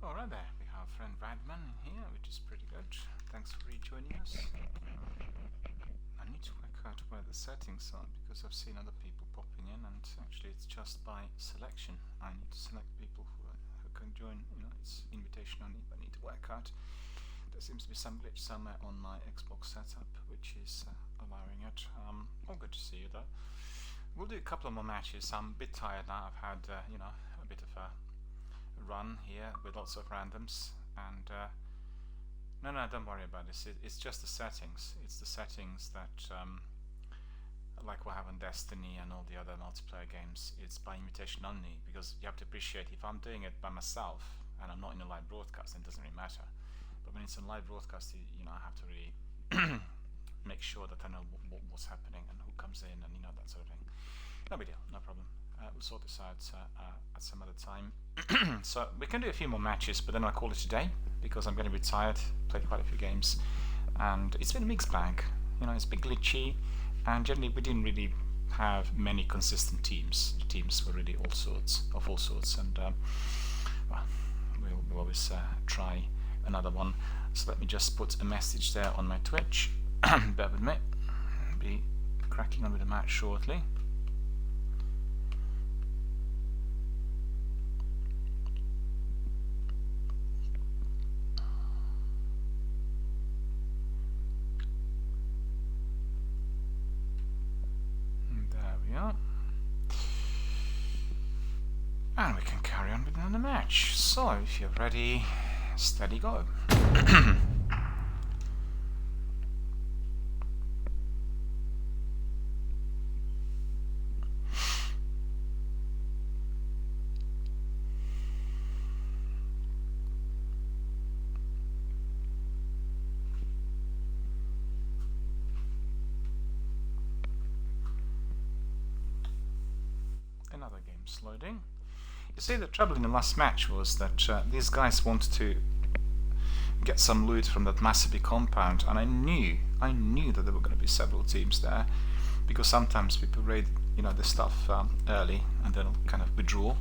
Alright there, we have friend Radman in here, which is pretty good. Thanks for rejoining us. I need to work out where the settings are because I've seen other people popping in, and actually it's just by selection. I need to select people who can join, it's invitation only, but I need to work out. There seems to be some glitch somewhere on my Xbox setup which is allowing it. All good to see you though. We'll do a couple of more matches. I'm a bit tired now. I've had a bit of a run here with lots of randoms, and no, don't worry about this. It's just the settings. It's the settings that like we have on Destiny and all the other multiplayer games. It's by invitation only, because you have to appreciate, if I'm doing it by myself and I'm not in a live broadcast, then it doesn't really matter. But when it's a live broadcast, I have to really make sure that I know what's happening and who comes in, and that sort of thing. No big deal, no problem. We'll sort this out at some other time. So we can do a few more matches, but then I'll call it a day because I'm going to be tired. Played quite a few games, and it's been a mixed bag. It's a bit glitchy, and generally we didn't really have many consistent teams. The teams were really all sorts, and well, we'll always try another one. So let me just put a message there on my Twitch. Bear with me. I'll be cracking on with the match shortly. And we can carry on with another match. So, if you're ready, steady go. Another game's loading. You see, the trouble in the last match was that these guys wanted to get some loot from that massive compound, and I knew that there were going to be several teams there, because sometimes people raid the stuff early and then kind of withdraw,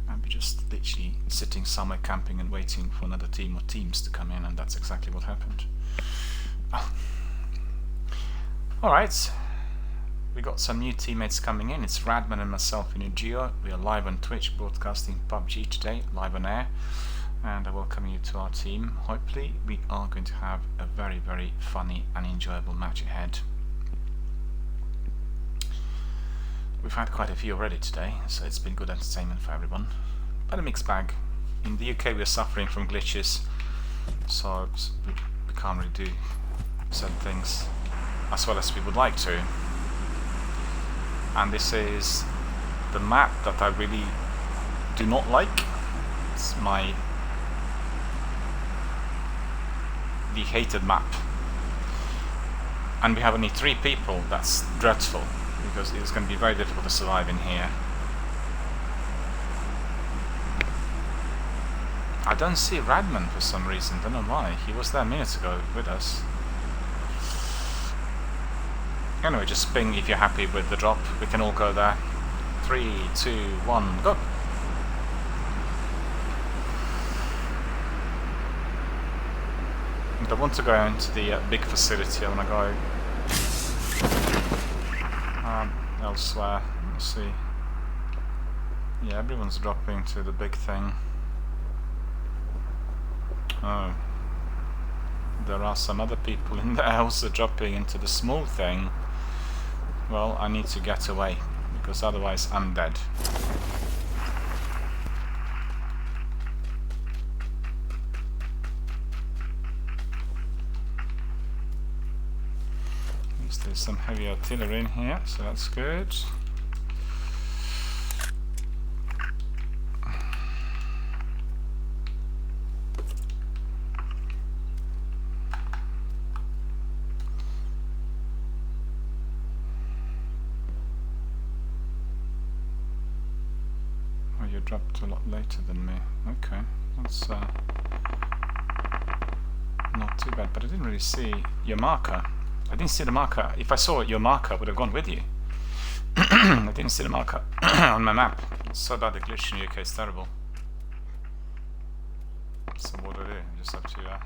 and be just literally sitting somewhere camping and waiting for another team or teams to come in, and that's exactly what happened. Alright. We got some new teammates coming in. It's Radman and myself in a duo. We are live on Twitch broadcasting PUBG today, live on air, and I welcome you to our team. Hopefully we are going to have a very, very funny and enjoyable match ahead. We've had quite a few already today, so it's been good entertainment for everyone. But a mixed bag. In the UK we are suffering from glitches, so we can't really do certain things as well as we would like to. And this is the map that I really do not like. It's the hated map. And we have only 3 people. That's dreadful, because it's going to be very difficult to survive in here. I don't see Radman for some reason, don't know why. He was there minutes ago with us. Anyway, just ping if you're happy with the drop. We can all go there. 3, 2, 1, go! And I want to go into the big facility. I want to go elsewhere. Let's see. Yeah, everyone's dropping to the big thing. Oh. There are some other people in there also dropping into the small thing. Well, I need to get away, because otherwise I'm dead. At least there's some heavy artillery in here, so that's good. You dropped a lot later than me. Okay, that's not too bad, but I didn't really see your marker. I didn't see the marker. If I saw your marker, I would have gone with you. I didn't see the marker on my map. It's so bad, the glitch in the UK is terrible. So what do I do? I just have to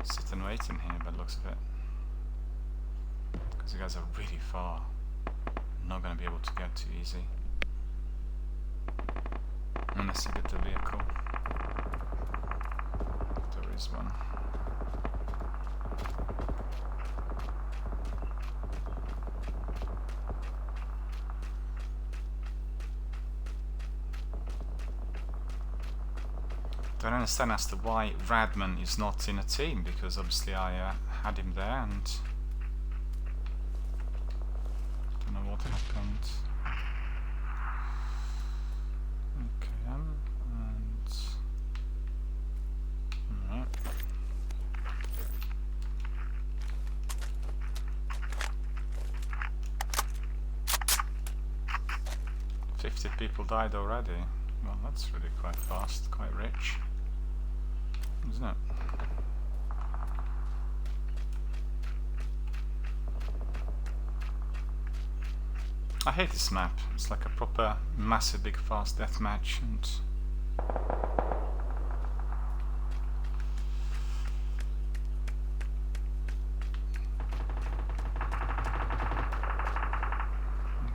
sit and wait in here by the looks of it. Because you guys are really far. Not going to be able to get too easy. Unless you get the vehicle. There is one. I don't understand as to why Radman is not in a team, because obviously I had him there and don't know what happened. Okay, and alright. "50 people died already." Well, that's really quite fast, quite rich, isn't it? I hate this map. It's like a proper massive big fast deathmatch, and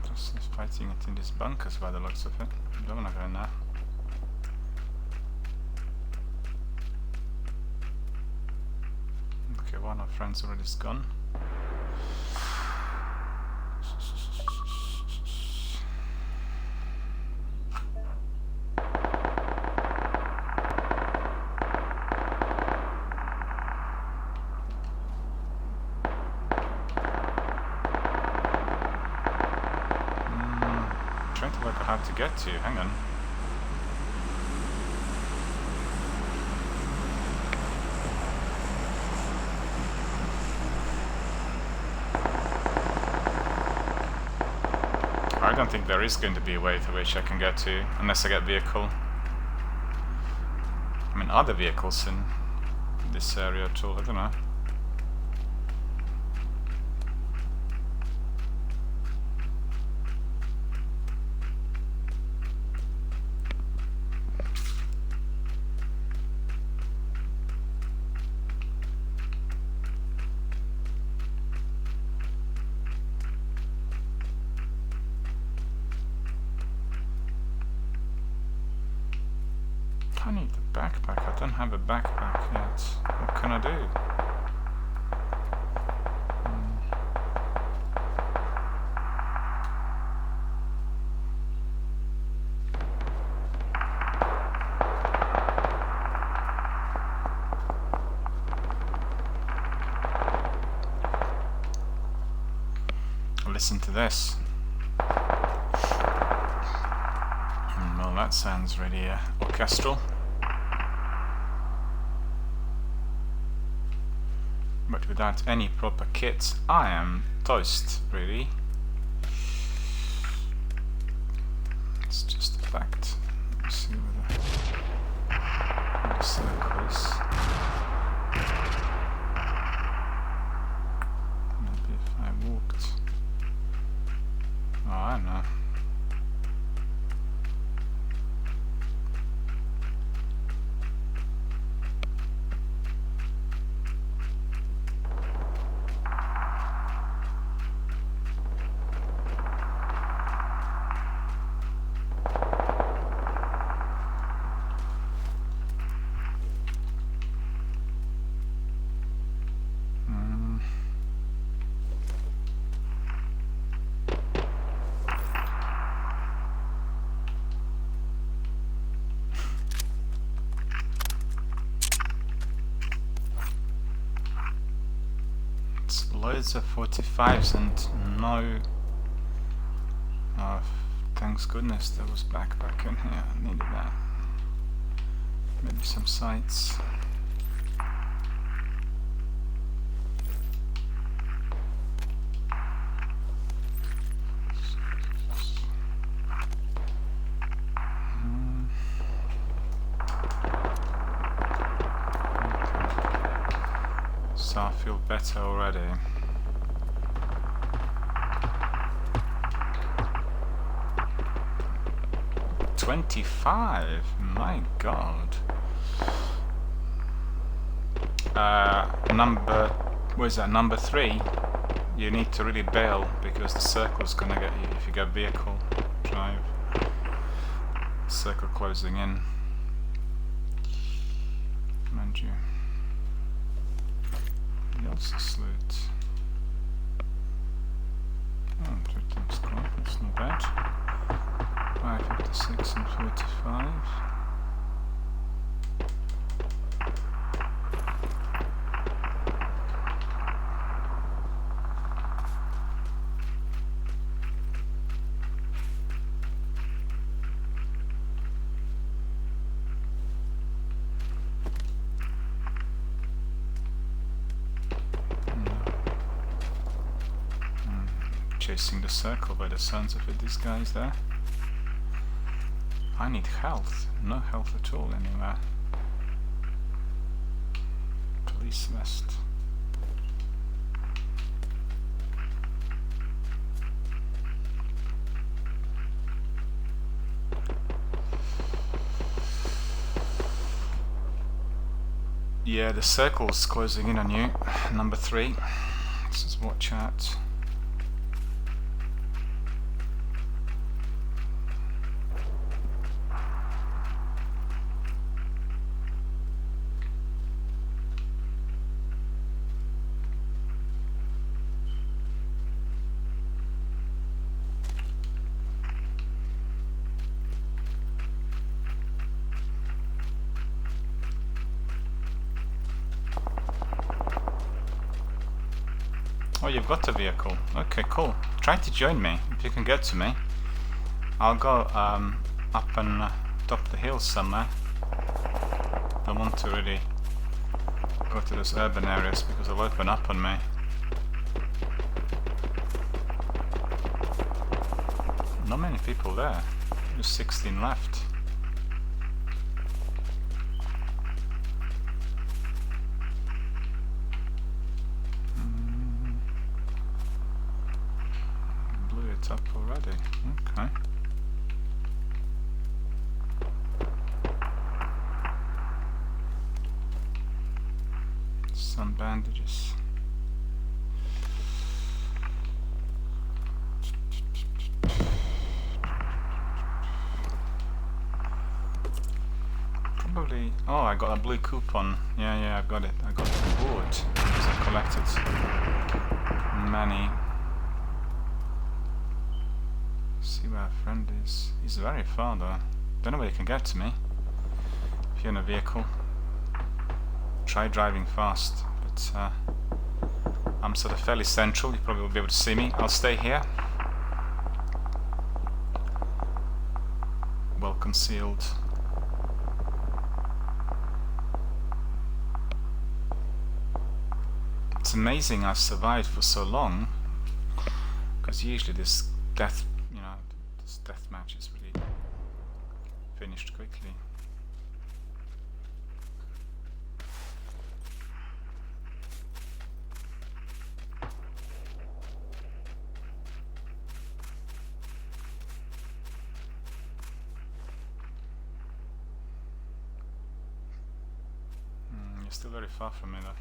just fighting it in these bunkers by the looks of it. I don't wanna go in there. Okay, one of our friends already is gone. Trying to work out how to get to you. Hang on. I don't think there is going to be a way through which I can get to, unless I get vehicle. I mean, other vehicles in this area at all, I don't know. I need a backpack. I don't have a backpack yet. What can I do? Listen to this. Well, that sounds really orchestral. But without any proper kit, I am toast, really. It's just a fact. Let's see whether the circle is. Maybe if I walked. Oh, I don't know. Loads of 45s and no... Oh, thanks goodness there was backpack in here. I needed that. Maybe some sights. So I feel better already. $25, my God. number 3, you need to really bail because the circle's gonna get you if you get vehicle drive. Circle closing in. Mind you. The also salute. Oh, 2 squad, that's not bad. 556 and 45. Chasing the circle by the sounds of it, these guys there. I need health. No health at all anywhere. Police vest. Yeah, the circle's closing in on you. Number 3. This is watch out. Oh, you've got a vehicle. Okay, cool. Try to join me if you can get to me. I'll go up and top the hill somewhere. Don't want to really go to those urban areas because they'll open up on me. Not many people there. Just 16 left. Up already. Okay. Some bandages. Probably. Oh, I got a blue coupon. Yeah, I've got it. I got the reward because I collected many. See where our friend is. He's very far though. Don't know where he can get to me. If you're in a vehicle, try driving fast. But I'm sort of fairly central. You probably will be able to see me. I'll stay here. Well concealed. It's amazing I've survived for so long. Because usually this death match is really finished quickly. You're still very far from me though.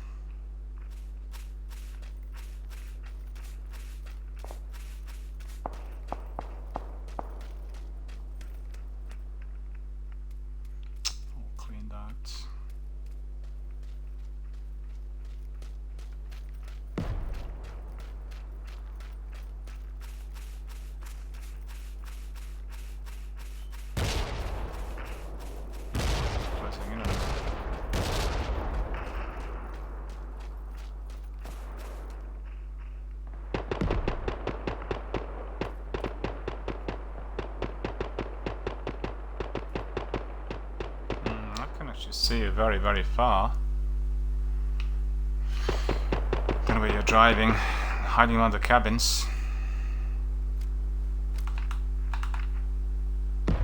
You see you very, very far. Don't know where you're driving, hiding around the cabins. I'll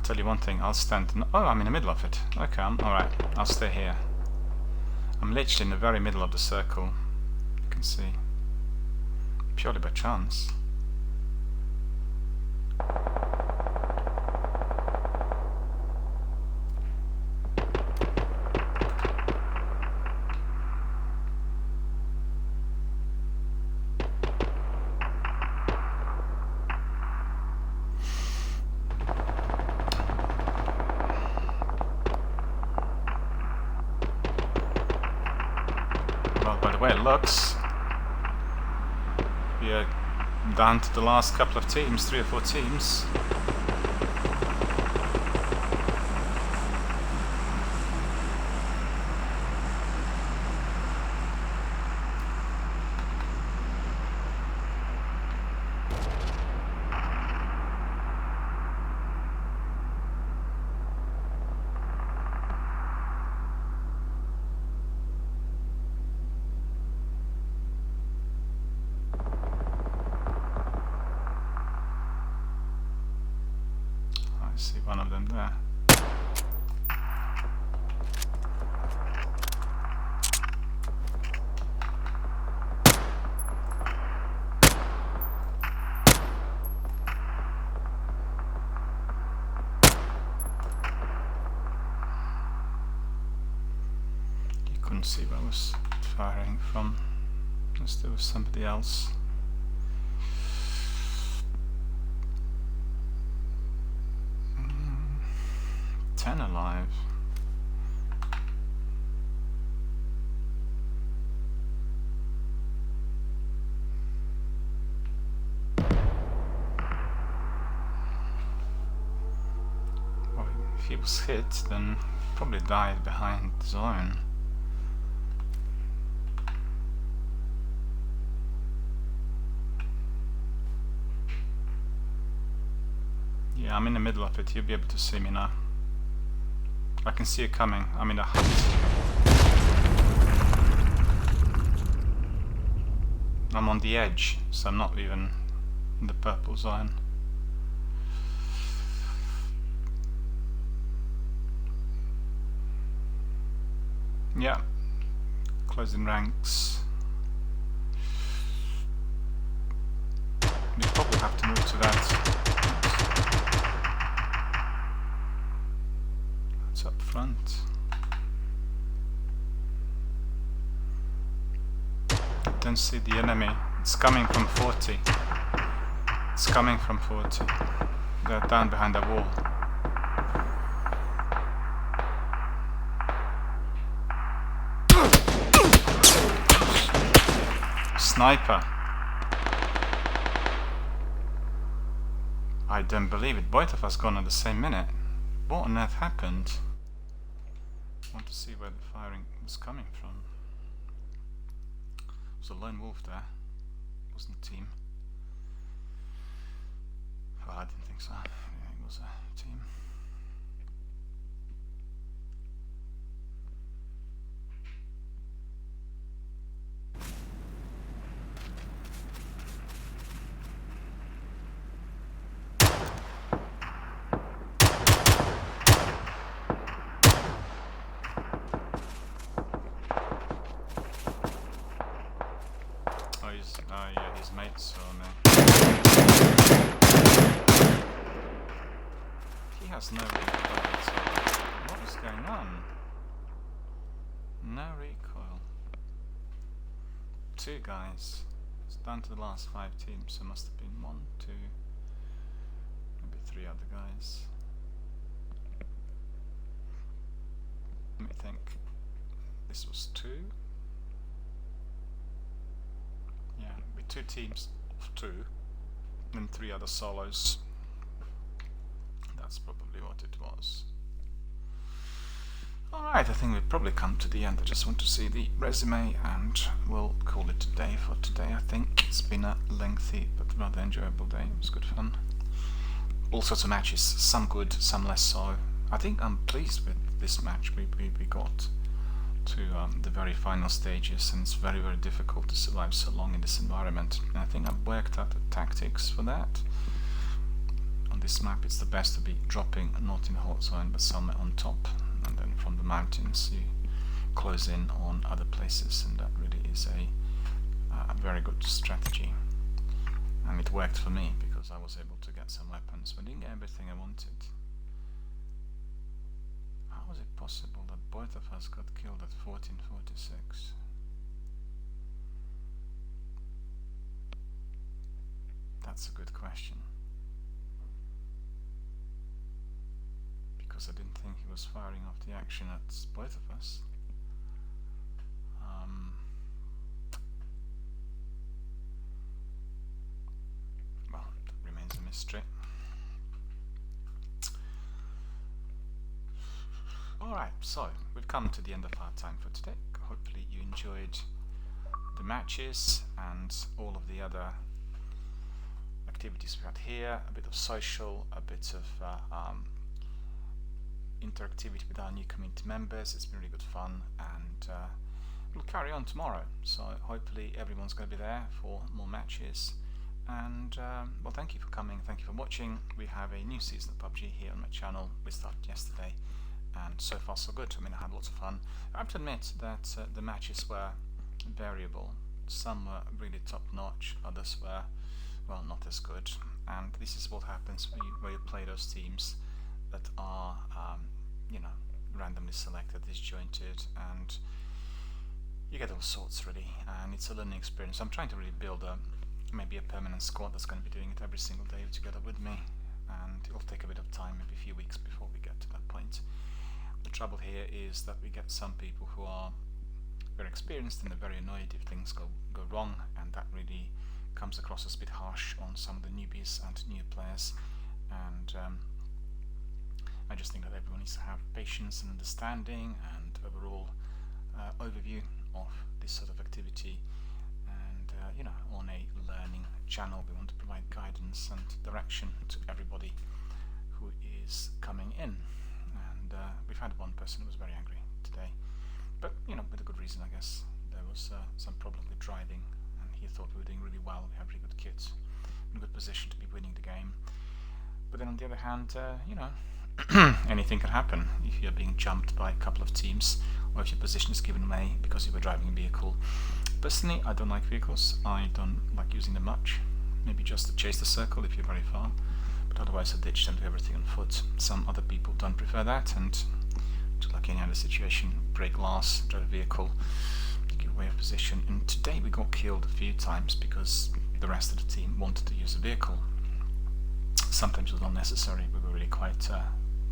tell you one thing, I'll stand. Oh, I'm in the middle of it. Okay, alright, I'll stay here. I'm literally in the very middle of the circle. You can see. Purely by chance. Well, by the way it looks, we are down to the last couple of teams, 3 or 4 teams. I see one of them there. You couldn't see where I was firing from, unless there was somebody else. Alive. Well, if he was hit, then probably died behind the zone. Yeah, I'm in the middle of it. You'll be able to see me now. I can see it coming. I'm in a hut. I'm on the edge, so I'm not even in the purple zone. Yeah, closing ranks. We probably have to move to that. Up front. Don't see the enemy. It's coming from 40. It's coming from 40. They're down behind the wall. Sniper. I don't believe it. Both of us gone at the same minute. What on earth happened? I want to see where the firing was coming from. There was a lone wolf there. It wasn't a team. Well, I didn't think so. Yeah, it was a team. Yeah, his mates saw me. He has no recoil, so what is going on? No recoil. 2 guys. It's down to the last 5 teams, so must have been 1, 2, maybe 3 other guys. Let me think. This was 2. Yeah, with 2 teams of 2 and 3 other solos. That's probably what it was. Alright, I think we've probably come to the end. I just want to see the resume and we'll call it a day for today. I think it's been a lengthy but rather enjoyable day. It was good fun. All sorts of matches, some good, some less so. I think I'm pleased with this match we got to the very final stages, and it's very difficult to survive so long in this environment, and I think I've worked out the tactics for that. On this map it's the best to be dropping not in the hot zone but somewhere on top, and then from the mountains you close in on other places, and that really is a very good strategy, and it worked for me because I was able to get some weapons but didn't get everything I wanted. How was it possible that both of us got killed at 1446? That's a good question. Because I didn't think he was firing off the action at both of us. history. Alright, so we've come to the end of our time for today. Hopefully you enjoyed the matches and all of the other activities we had here, a bit of social, a bit of interactivity with our new community members. It's been really good fun, and we'll carry on tomorrow, so hopefully everyone's going to be there for more matches. And well, thank you for coming, thank you for watching. We have a new season of PUBG here on my channel. We started yesterday, and so far so good. I mean, I had lots of fun. I have to admit that the matches were variable. Some were really top notch, others were, well, not as good. And this is what happens when you play those teams that are you know, randomly selected, disjointed, and you get all sorts really, and it's a learning experience. I'm trying to really build maybe a permanent squad that's going to be doing it every single day together with me, and it'll take a bit of time, maybe a few weeks before we get to that point. The trouble here is that we get some people who are very experienced and they're very annoyed if things go wrong, and that really comes across as a bit harsh on some of the newbies and new players. And I just think that everyone needs to have patience and understanding and overall overview of this sort of activity. And you know, on a learning channel, we want to provide guidance and direction to everybody who is coming in. And we've had one person who was very angry today, but you know, with a good reason, I guess. There was some problem with driving, and he thought we were doing really well. We have really good kits, in a good position to be winning the game. But then on the other hand, you know, anything can happen if you're being jumped by a couple of teams, or if your position is given away because you were driving a vehicle. Personally, I don't like vehicles. I don't like using them much. Maybe just to chase the circle if you're very far, but otherwise I ditch and do everything on foot. Some other people don't prefer that, and just like any other situation, break glass, drive a vehicle, give away a position. And today we got killed a few times because the rest of the team wanted to use a vehicle. Sometimes it was unnecessary. We were really quite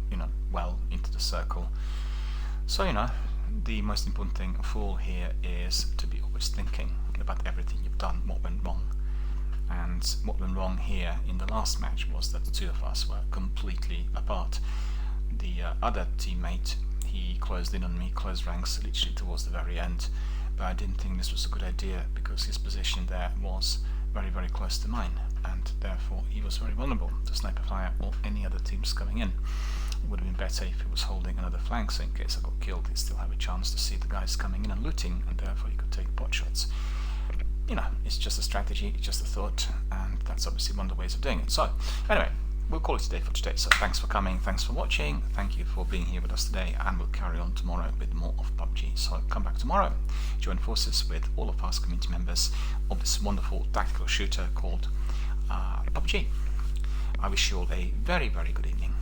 you know, well into the circle. So, you know, the most important thing of all here is to be always thinking about everything you've done, what went wrong. And what went wrong here in the last match was that the two of us were completely apart. The other teammate, he closed in on me, closed ranks literally towards the very end, but I didn't think this was a good idea because his position there was very, very close to mine, and therefore he was very vulnerable to sniper fire or any other teams coming in. It would have been better if he was holding another flank, so in case I got killed he'd still have a chance to see the guys coming in and looting, and therefore he could take pot shots. You know, it's just a strategy, it's just a thought, and that's obviously one of the ways of doing it. So, anyway, we'll call it today for today. So thanks for coming, thanks for watching, thank you for being here with us today, and we'll carry on tomorrow with more of PUBG. So come back tomorrow, join forces with all of us community members of this wonderful tactical shooter called PUBG. I wish you all a very, very good evening.